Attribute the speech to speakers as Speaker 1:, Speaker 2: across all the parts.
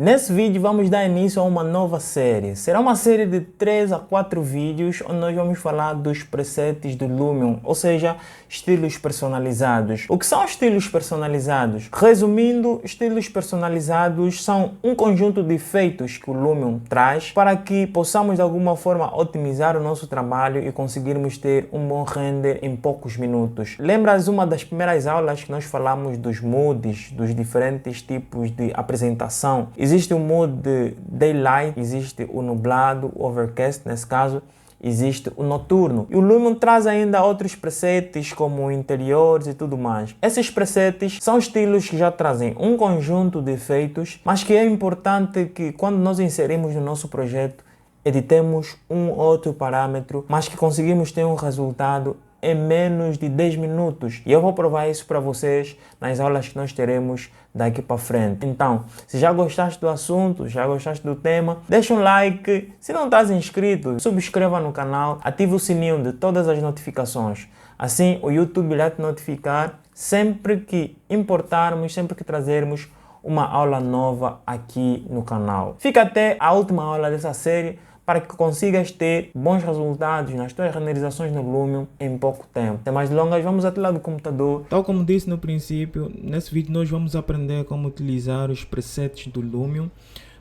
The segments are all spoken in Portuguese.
Speaker 1: Nesse vídeo vamos dar início a uma nova série. Será uma série de 3 a 4 vídeos onde nós vamos falar dos presets do Lumion, ou seja, estilos personalizados. O que são estilos personalizados? Resumindo, estilos personalizados são um conjunto de efeitos que o Lumion traz para que possamos de alguma forma otimizar o nosso trabalho e conseguirmos ter um bom render em poucos minutos. Lembras uma das primeiras aulas que nós falamos dos mods, dos diferentes tipos de apresentação? Existe o modo de Daylight, existe o nublado, o Overcast nesse caso, existe o noturno. E o Lumion traz ainda outros presets como interiores e tudo mais. Esses presets são estilos que já trazem um conjunto de efeitos, mas que é importante que quando nós inserimos no nosso projeto, editemos um outro parâmetro, mas que conseguimos ter um resultado em menos de 10 minutos. E eu vou provar isso para vocês nas aulas que nós teremos daqui para frente. Então, se já gostaste do assunto, já gostaste do tema, deixa um like. Se não estás inscrito, subscreva no canal, ative o sininho de todas as notificações. Assim, o YouTube irá te notificar sempre que importarmos, sempre que trazermos uma aula nova aqui no canal. Fica até a última aula dessa série para que consigas ter bons resultados nas tuas renderizações no Lumion em pouco tempo. Sem mais delongas, vamos até lá do computador.
Speaker 2: Tal como disse no princípio, nesse vídeo nós vamos aprender como utilizar os presets do Lumion.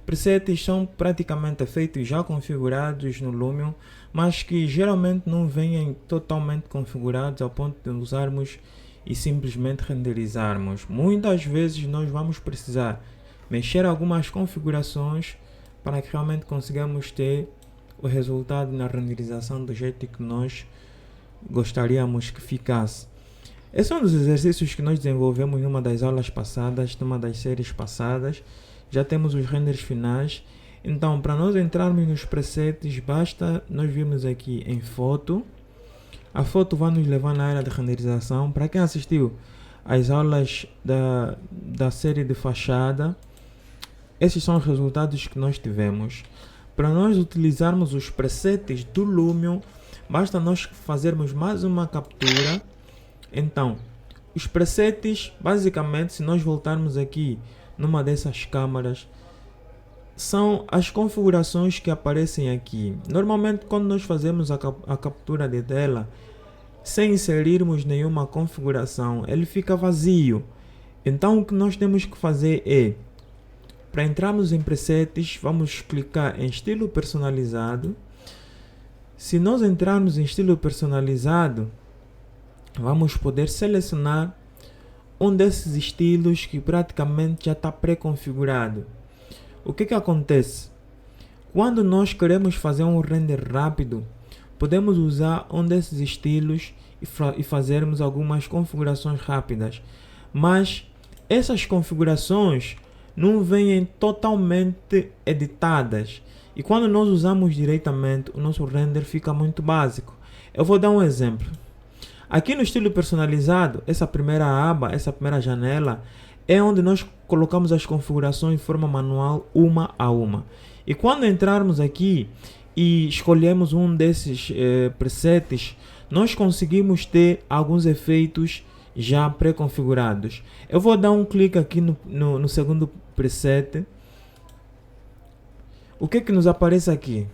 Speaker 2: Presets são praticamente efeitos já configurados no Lumion, mas que geralmente não vêm totalmente configurados ao ponto de usarmos e simplesmente renderizarmos. Muitas vezes nós vamos precisar mexer algumas configurações para que realmente consigamos ter o resultado na renderização do jeito que nós gostaríamos que ficasse. Esse é um dos exercícios que nós desenvolvemos numa das aulas passadas, numa das séries passadas. Já temos os renders finais. Então, para nós entrarmos nos presets, basta nós virmos aqui em foto. A foto vai nos levar na área de renderização. Para quem assistiu às aulas da série de fachada, esses são os resultados que nós tivemos. Para nós utilizarmos os presets do Lumion, basta nós fazermos mais uma captura. Então, os presets, basicamente, se nós voltarmos aqui numa dessas câmaras, são as configurações que aparecem aqui. Normalmente, quando nós fazemos a captura de tela, sem inserirmos nenhuma configuração, ele fica vazio. Então, o que nós temos que fazer é, para entrarmos em presets, vamos clicar em estilo personalizado. Se nós entrarmos em estilo personalizado, vamos poder selecionar um desses estilos que praticamente já está pré-configurado. O que acontece? Quando nós queremos fazer um render rápido, podemos usar um desses estilos e fazermos algumas configurações rápidas. Mas essas configurações não vêm totalmente editadas. E quando nós usamos diretamente, o nosso render fica muito básico. Eu vou dar um exemplo. Aqui no estilo personalizado, essa primeira aba, essa primeira janela, é onde nós colocamos as configurações de forma manual, uma a uma. E quando entrarmos aqui e escolhemos um desses presets, nós conseguimos ter alguns efeitos já pré-configurados. Eu vou dar um clique aqui no segundo preset. O que nos aparece aqui?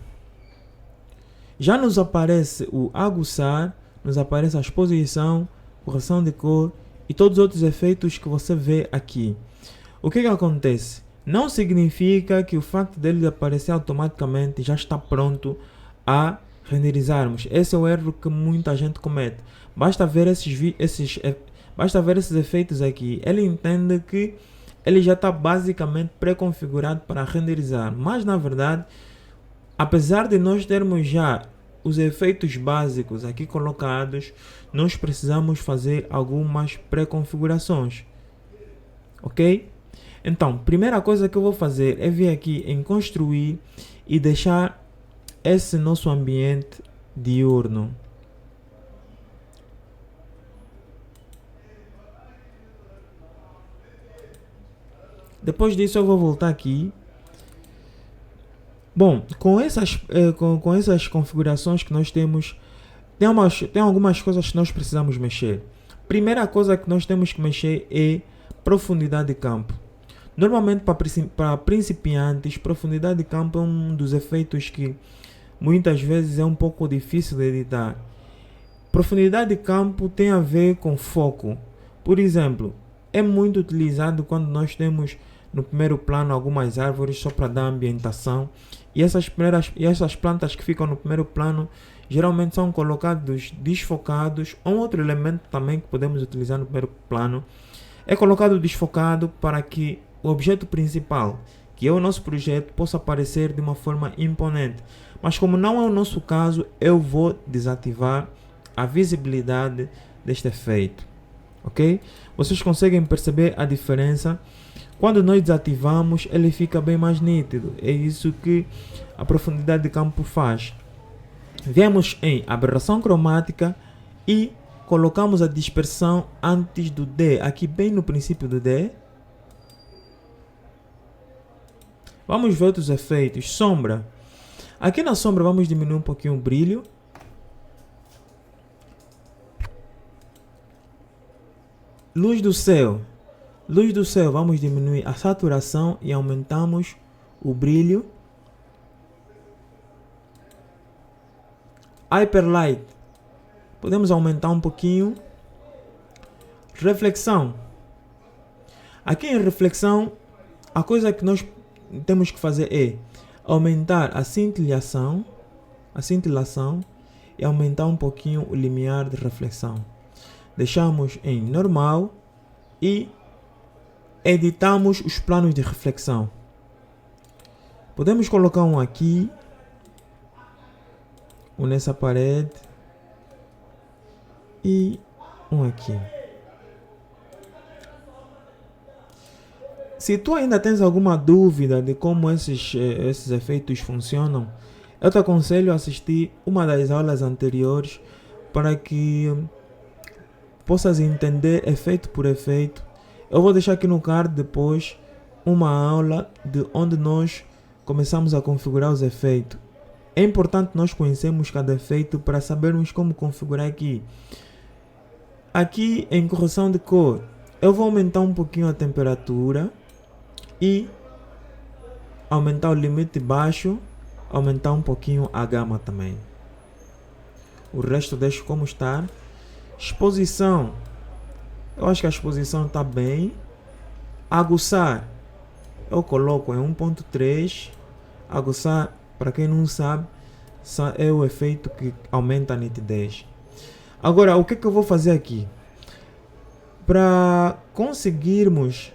Speaker 2: Já nos aparece o aguçar, nos aparece a exposição, correção de cor e todos os outros efeitos que você vê aqui. O que acontece? Não significa que o facto dele aparecer automaticamente já está pronto a renderizarmos. Esse é o erro que muita gente comete. Basta ver basta ver esses efeitos aqui. Ele entende que ele já está basicamente pré-configurado para renderizar. Mas na verdade, apesar de nós termos já os efeitos básicos aqui colocados, nós precisamos fazer algumas pré-configurações. Ok? Então, primeira coisa que eu vou fazer é vir aqui em construir e deixar esse nosso ambiente diurno. Depois disso eu vou voltar aqui. Bom, com essas configurações que nós temos, tem algumas coisas que nós precisamos mexer. Primeira coisa que nós temos que mexer é profundidade de campo. Normalmente para principiantes, profundidade de campo é um dos efeitos que muitas vezes é um pouco difícil de editar. Profundidade de campo tem a ver com foco. Por exemplo, é muito utilizado quando nós temos no primeiro plano algumas árvores só para dar ambientação. E essas plantas que ficam no primeiro plano geralmente são colocados desfocados. Um outro elemento também que podemos utilizar no primeiro plano é colocado desfocado para que o objeto principal, que é o nosso projeto, possa aparecer de uma forma imponente. Mas como não é o nosso caso, eu vou desativar a visibilidade deste efeito. Ok? Vocês conseguem perceber a diferença? Quando nós desativamos, ele fica bem mais nítido. É isso que a profundidade de campo faz. Viemos em aberração cromática e colocamos a dispersão antes do D, aqui bem no princípio do D. Vamos ver outros efeitos. Sombra. Aqui na sombra vamos diminuir um pouquinho o brilho. Luz do céu. Luz do céu, vamos diminuir a saturação e aumentamos o brilho. Hyperlight. Podemos aumentar um pouquinho. Reflexão. Aqui em reflexão, a coisa que nós temos que fazer é aumentar a cintilação e aumentar um pouquinho o limiar de reflexão. Deixamos em normal e editamos os planos de reflexão. Podemos colocar um aqui, um nessa parede e um aqui. Se tu ainda tens alguma dúvida de como esses efeitos funcionam, eu te aconselho a assistir uma das aulas anteriores para que possas entender efeito por efeito. Eu vou deixar aqui no card depois uma aula de onde nós começamos a configurar os efeitos. É importante nós conhecermos cada efeito para sabermos como configurar aqui. Aqui em correção de cor, eu vou aumentar um pouquinho a temperatura e aumentar o limite baixo, aumentar um pouquinho a gama também. O resto deixo como está. Exposição, eu acho que a exposição está bem. Aguçar, eu coloco em 1.3. Aguçar, para quem não sabe, é o efeito que aumenta a nitidez. Agora, o que eu vou fazer aqui? Para conseguirmos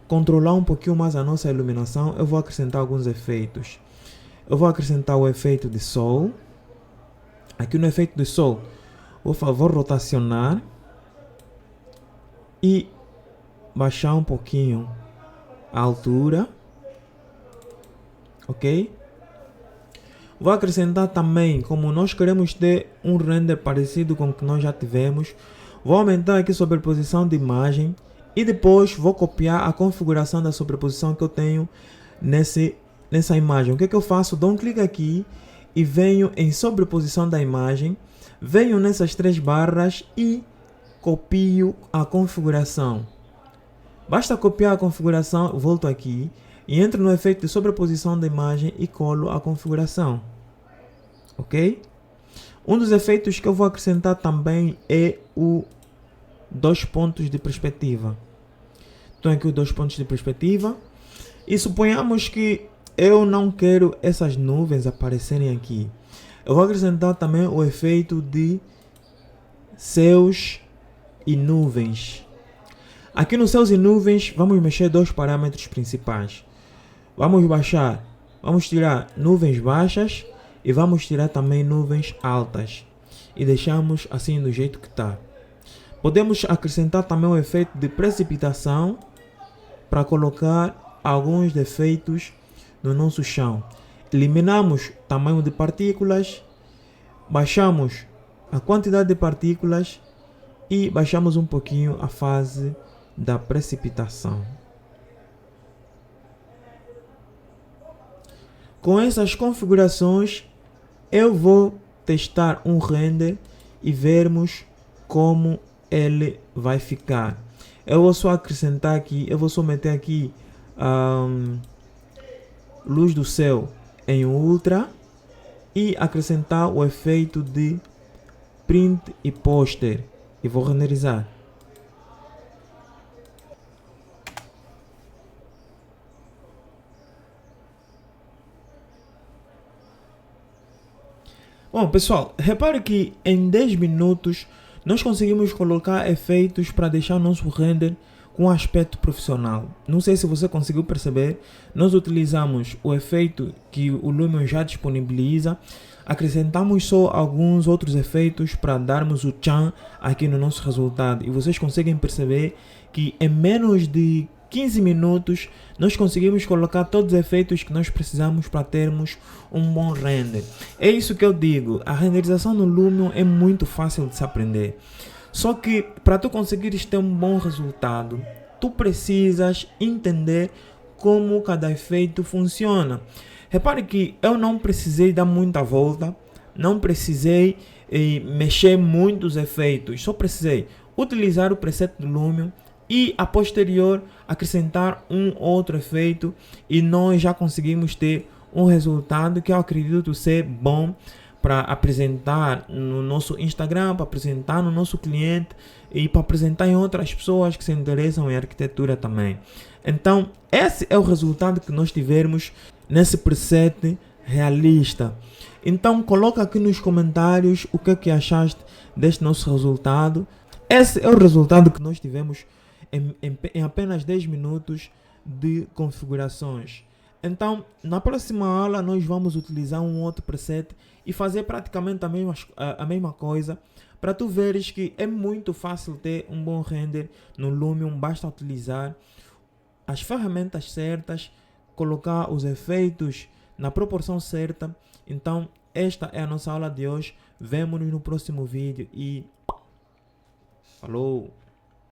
Speaker 2: controlar um pouquinho mais a nossa iluminação, eu vou acrescentar alguns efeitos. Eu vou acrescentar o efeito de sol. Aqui no efeito de sol, vou rotacionar e baixar um pouquinho a altura. Ok? Vou acrescentar também, como nós queremos ter um render parecido com o que nós já tivemos, vou aumentar aqui a sobreposição de imagem e depois vou copiar a configuração da sobreposição que eu tenho nessa imagem. O que eu faço? Dou um clique aqui e venho em sobreposição da imagem, venho nessas 3 barras e copio a configuração. Basta copiar a configuração, volto aqui e entro no efeito de sobreposição da imagem e colo a configuração. Ok? Um dos efeitos que eu vou acrescentar também é o 2 pontos de perspectiva. Então aqui os 2 pontos de perspectiva. E suponhamos que eu não quero essas nuvens aparecerem aqui. Eu vou acrescentar também o efeito de céus e nuvens. Aqui nos céus e nuvens vamos mexer 2 parâmetros principais. Vamos tirar nuvens baixas e vamos tirar também nuvens altas. E deixamos assim do jeito que está. Podemos acrescentar também o efeito de precipitação para colocar alguns defeitos no nosso chão. Eliminamos o tamanho de partículas, baixamos a quantidade de partículas e baixamos um pouquinho a fase da precipitação. Com essas configurações, eu vou testar um render e vermos como ele vai ficar. Eu vou só acrescentar aqui, eu vou só meter aqui luz do céu em ultra e acrescentar o efeito de print e póster e vou renderizar. Bom, pessoal, repare que em 10 minutos nós conseguimos colocar efeitos para deixar o nosso render com um aspecto profissional. Não sei se você conseguiu perceber, nós utilizamos o efeito que o Lumion já disponibiliza, acrescentamos só alguns outros efeitos para darmos o tchan aqui no nosso resultado. E vocês conseguem perceber que em menos de 15 minutos nós conseguimos colocar todos os efeitos que nós precisamos para termos um bom render. É isso que eu digo, a renderização no Lumion é muito fácil de se aprender. Só que para tu conseguires ter um bom resultado, tu precisas entender como cada efeito funciona. Repare que eu não precisei dar muita volta, não precisei mexer muitos efeitos, só precisei utilizar o preset do Lumion e a posterior acrescentar um outro efeito e nós já conseguimos ter um resultado que eu acredito ser bom para apresentar no nosso Instagram, para apresentar no nosso cliente e para apresentar em outras pessoas que se interessam em arquitetura também. Então, esse é o resultado que nós tivemos nesse preset realista. Então, coloca aqui nos comentários o que é que achaste deste nosso resultado. Esse é o resultado que nós tivemos em apenas 10 minutos de configurações. Então, na próxima aula nós vamos utilizar um outro preset e fazer praticamente a mesma coisa para tu veres que é muito fácil ter um bom render no Lumion. Basta utilizar as ferramentas certas, colocar os efeitos na proporção certa. Então, esta é a nossa aula de hoje. Vemo-nos no próximo vídeo e falou!